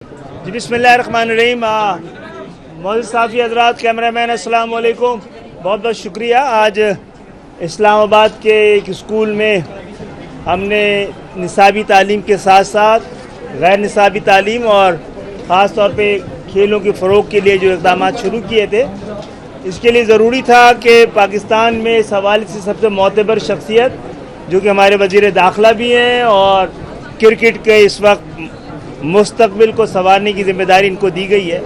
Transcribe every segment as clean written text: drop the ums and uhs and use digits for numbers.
जी बिस्मिल्लाहिर्रहमानिर्रहीम। मौजूद साफ़ी हज़रात, कैमरामैन, अस्सलाम वालेकुम। बहुत बहुत शुक्रिया। आज इस्लामाबाद के एक स्कूल में हमने निसाबी तालीम के साथ साथ गैर निसाबी तालीम और ख़ास तौर पे खेलों के फ़रोग़ के लिए जो इक़दाम शुरू किए थे, इसके लिए ज़रूरी था कि पाकिस्तान में इस हवाले से सबसे मोतबर शख्सियत जो कि हमारे वज़ीर दाखिला भी हैं और क्रिकेट के इस वक्त मुस्तकबिल को संवारने की ज़िम्मेदारी इनको दी गई है,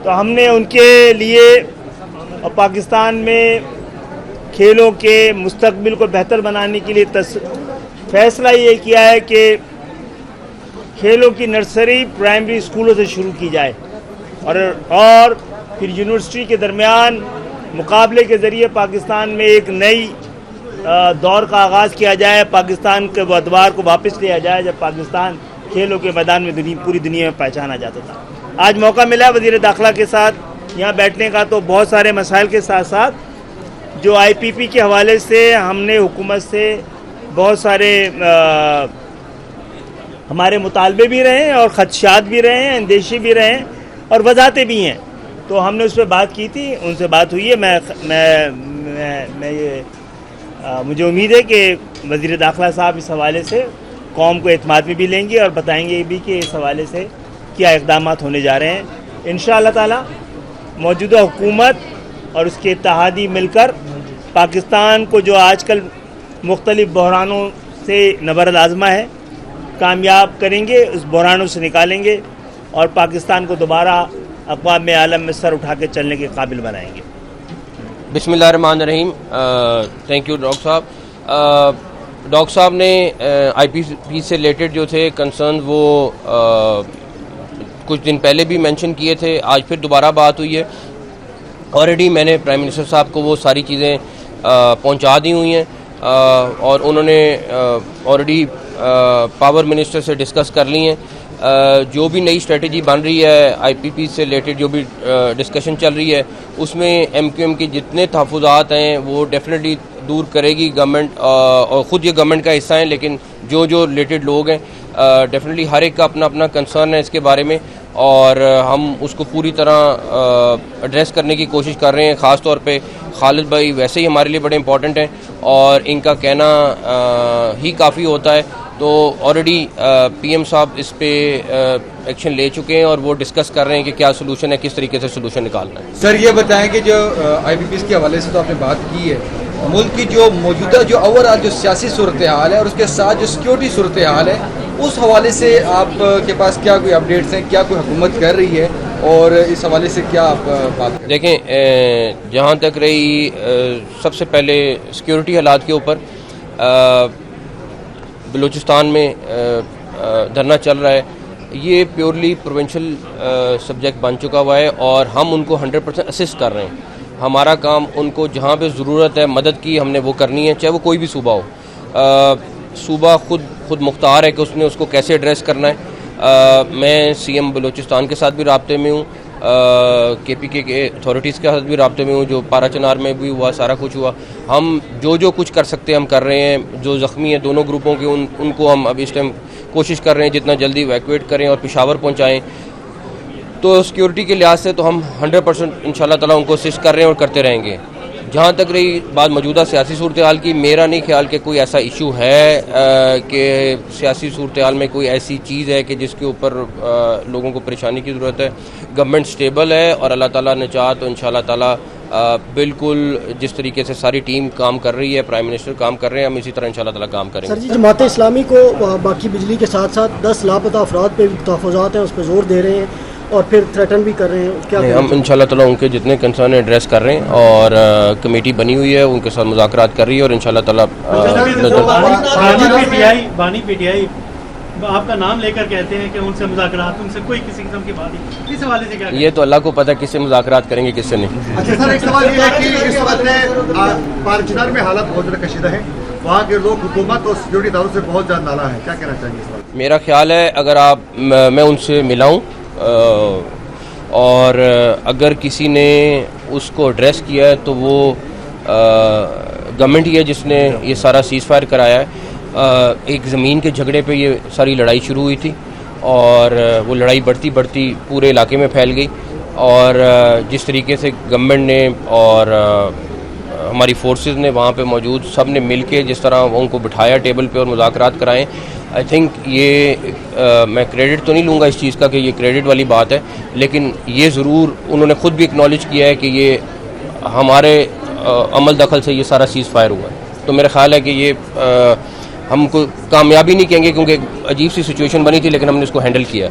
तो हमने उनके लिए और पाकिस्तान में खेलों के मुस्तकबिल को बेहतर बनाने के लिए फ़ैसला ये किया है कि खेलों की नर्सरी प्राइमरी स्कूलों से शुरू की जाए और फिर यूनिवर्सिटी के दरमियान मुकाबले के ज़रिए पाकिस्तान में एक नई दौर का आगाज़ किया जाए। पाकिस्तान के अदवार को वापस लिया जाए जब पाकिस्तान खेलों के मैदान में पूरी दुनिया में पहचाना जाता था। आज मौका मिला वज़ीर दाखिला के साथ यहाँ बैठने का, तो बहुत सारे मसाइल के साथ साथ जो IPP के हवाले से हमने हुकूमत से बहुत सारे हमारे मुतालबे भी रहे हैं और ख़दशात भी रहे हैं, अंदेशे भी रहे हैं और वजाहतें भी हैं, तो हमने उस पर बात की थी, उनसे बात हुई है। मुझे उम्मीद है कि वज़ीर दाखिला साहब इस हवाले से कौम को एतमाद में भी लेंगे और बताएंगे भी कि इस हवाले से क्या इक़दाम होने जा रहे हैं। इंशाअल्लाह ताला मौजूदा हुकूमत और उसके इत्तेहादी मिलकर पाकिस्तान को जो आजकल मुख्तलिफ़ बहरानों से नबरद आज़मा है, कामयाब करेंगे, उस बहरानों से निकालेंगे और पाकिस्तान को दोबारा अक़वाम आलम में सर उठा के चलने के काबिल बनाएंगे। बिस्मिल्लाहिर्रहमानिर्रहीम। थैंक यू डॉक्टर साहब। डॉक्टर साहब ने IPP से रिलेटेड जो थे कंसर्न वो कुछ दिन पहले भी मेंशन किए थे, आज फिर दोबारा बात हुई है। ऑलरेडी मैंने प्राइम मिनिस्टर साहब को वो सारी चीज़ें पहुंचा दी हुई हैं और उन्होंने ऑलरेडी पावर मिनिस्टर से डिस्कस कर ली हैं। जो भी नई स्ट्रेटजी बन रही है IPP से रिलेटेड, जो भी डिस्कशन चल रही है, उसमें MQM के जितने तहफ़्फ़ुज़ात हैं वो डेफिनेटली दूर करेगी गवर्नमेंट, और ख़ुद ये गवर्नमेंट का हिस्सा है, लेकिन जो रिलेटेड लोग हैं डेफिनेटली हर एक का अपना अपना कंसर्न है इसके बारे में और हम उसको पूरी तरह एड्रेस करने की कोशिश कर रहे हैं। ख़ास तौर पे खालिद भाई वैसे ही हमारे लिए बड़े इंपॉर्टेंट हैं और इनका कहना ही काफ़ी होता है, तो ऑलरेडी PM साहब इस पे एक्शन ले चुके हैं और वो डिस्कस कर रहे हैं कि क्या सोल्यूशन है, किस तरीके से सोल्यूशन निकालना है। सर ये बताएं कि जो IPP के हवाले से तो आपने बात की है, मुल्क की जो मौजूदा जो ओवरऑल जो सियासी सूरत हाल है और उसके साथ जो सिक्योरिटी सूरत हाल है, उस हवाले से आपके पास क्या कोई अपडेट्स हैं, क्या कोई हुकूमत कर रही है और इस हवाले से क्या आप बात करें? देखें, जहाँ तक रही सबसे पहले सिक्योरिटी हालात के ऊपर, बलूचिस्तान में धरना चल रहा है, ये प्योरली प्रोविंशियल सब्जेक्ट बन चुका हुआ है और हम उनको 100% असिस्ट कर रहे हैं। हमारा काम उनको जहाँ पे ज़रूरत है मदद की हमने वो करनी है, चाहे वो कोई भी सूबा हो। सूबा खुद मुख्तार है कि उसने उसको कैसे एड्रेस करना है। मैं CM बलूचिस्तान के साथ भी राब्ते में हूँ, KPK के अथॉरिटीज़ के साथ भी राब्ते में हूँ, जो पारा चनार में भी हुआ, सारा कुछ हुआ। हम जो कुछ कर सकते हैं हम कर रहे हैं। जो ज़ख्मी हैं दोनों ग्रुपों के उनको हम अब इस टाइम कोशिश कर रहे हैं जितना जल्दी इवैक्यूएट करें और पेशावर पहुँचाएँ। तो सिक्योरिटी के लिहाज से तो हम 100% इंशाल्लाह ताला उनको असिस्ट कर रहे हैं और करते रहेंगे। जहाँ तक रही बात मौजूदा सियासी सूरत हाल की, मेरा नहीं ख्याल कि कोई ऐसा इशू है कि सियासी सूरत हाल में कोई ऐसी चीज़ है कि जिसके ऊपर लोगों को परेशानी की ज़रूरत है। गवर्नमेंट स्टेबल है और अल्लाह ताला ने चाहा तो इंशाल्लाह ताला बिल्कुल जिस तरीके से सारी टीम काम कर रही है, प्राइम मिनिस्टर काम कर रहे हैं, हम इसी तरह इंशाल्लाह ताला काम करेंगे। सर जी, जमात इस्लामी को बाकी बिजली के साथ साथ 10 लापता अफराद पे तहफ़्फ़ुज़ात हैं, उस पर जोर दे रहे हैं और फिर थ्रेटन भी कर रहे हैं, क्या हम इंशाल्लाह ताला उनके जितने कंसर्न है एड्रेस कर रहे हैं और कमेटी बनी हुई है, उनके साथ मुज़ाकरात कर रही है और इंशाल्लाह ताला PTI आपका नाम लेकर कहते हैं कि उनसे मुज़ाकरात, उनसे कोई किसी किस्म की बात नहीं, इस हवाले से क्या? ये तो अल्लाह को पता है किससे मुज़ाकरात करेंगे किससे नहीं। अच्छा सर, एक सवाल ये है कि इस वक्त पारचनार में हालत बहुत ज़्यादा कशीदा है, वहाँ के लोग हुकूमत और सिक्योरिटी दारों से बहुत ज़्यादा नाला है, क्या कहना चाहेंगे इस वक्त? मेरा ख्याल है अगर मैं उनसे मिला हूँ और अगर किसी ने उसको एड्रेस किया है तो वो गवर्नमेंट ही है जिसने ये सारा सीज़ फायर कराया है। एक ज़मीन के झगड़े पे ये सारी लड़ाई शुरू हुई थी और वो लड़ाई बढ़ती बढ़ती पूरे इलाके में फैल गई। और जिस तरीके से गवर्नमेंट ने और हमारी फोर्सेस ने वहाँ पे मौजूद सब ने मिल के जिस तरह उनको बिठाया टेबल पे और मुज़ाकरात कराएं, आई थिंक ये मैं क्रेडिट तो नहीं लूँगा इस चीज़ का कि ये क्रेडिट वाली बात है, लेकिन ये ज़रूर उन्होंने ख़ुद भी एक्नॉलेज किया है कि ये हमारे अमल दखल से ये सारा सीज़ फायर हुआ है। तो मेरा ख़्याल है कि ये हमको कामयाबी नहीं कहेंगे क्योंकि अजीब सी सिचुएशन बनी थी, लेकिन हमने इसको हैंडल किया।